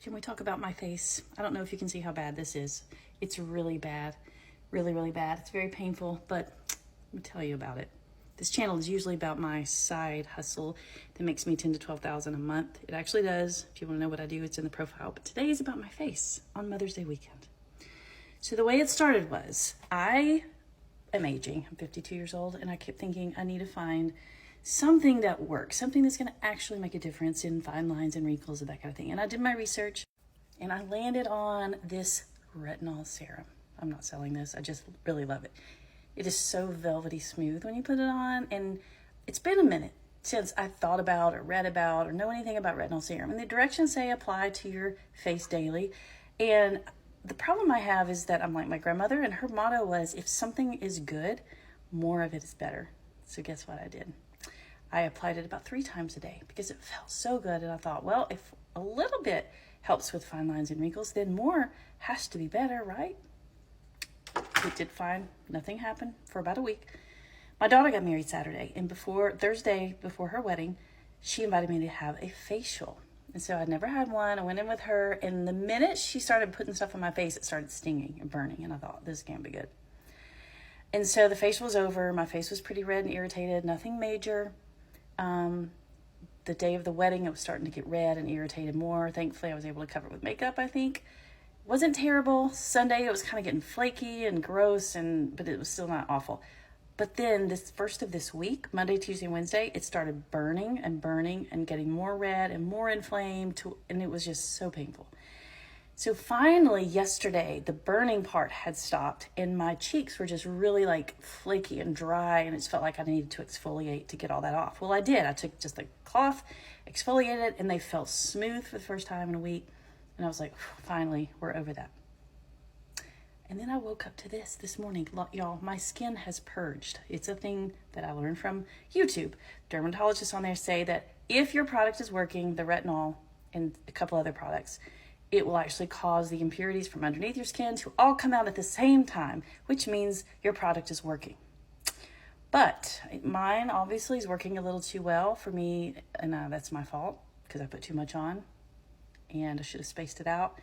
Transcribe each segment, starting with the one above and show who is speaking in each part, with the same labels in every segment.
Speaker 1: Can we talk about my face? I don't know if you can see how bad this is. It's really bad. Really, really bad. It's very painful, but let me tell you about it. This channel is usually about my side hustle that makes me $10,000 to $12,000 a month. It actually does. If you want to know what I do, it's in the profile. But today is about my face on Mother's Day weekend. So the way it started was, I am aging. I'm 52 years old, and I kept thinking I need to find something that works, something that's going to actually make a difference in fine lines and wrinkles and that kind of thing. And I did my research, and I landed on this retinol serum. I'm not selling this. I just really love it. It is so velvety smooth when you put it on, and it's been a minute since I thought about or read about or know anything about retinol serum. And the directions say apply to your face daily. And the problem I have is that I'm like my grandmother, and her motto was, if something is good, more of it is better. So guess what I did? I applied it about 3 times a day because it felt so good. And I thought, well, if a little bit helps with fine lines and wrinkles, then more has to be better, right? It did fine. Nothing happened for about a week. My daughter got married Saturday, and Thursday, before her wedding, she invited me to have a facial. And so I'd never had one. I went in with her, and the minute she started putting stuff on my face, it started stinging and burning, and I thought, this can't be good. And so the facial was over. My face was pretty red and irritated, nothing major. The day of the wedding, it was starting to get red and irritated more. Thankfully, I was able to cover it with makeup, I think. Wasn't terrible. Sunday, it was kind of getting flaky and gross, but it was still not awful. But then this first of this week, Monday, Tuesday, Wednesday, it started burning and getting more red and more inflamed, and it was just so painful. So finally, yesterday, the burning part had stopped, and my cheeks were just really like flaky and dry, and it felt like I needed to exfoliate to get all that off. Well, I did. I took just a cloth, exfoliated it, and they felt smooth for the first time in a week. And I was like, finally, we're over that. And then I woke up to this morning. Y'all, my skin has purged. It's a thing that I learned from YouTube. Dermatologists on there say that if your product is working, the retinol and a couple other products, it will actually cause the impurities from underneath your skin to all come out at the same time, which means your product is working. But mine obviously is working a little too well for me, and that's my fault because I put too much on, and I should have spaced it out.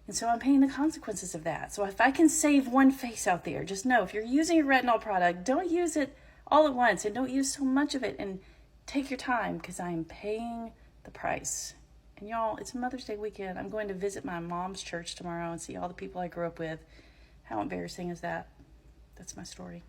Speaker 1: And so I'm paying the consequences of that. So if I can save one face out there, just know if you're using a retinol product, don't use it all at once and don't use so much of it, and take your time because I'm paying the price. And y'all, it's Mother's Day weekend. I'm going to visit my mom's church tomorrow and see all the people I grew up with. How embarrassing is that? That's my story.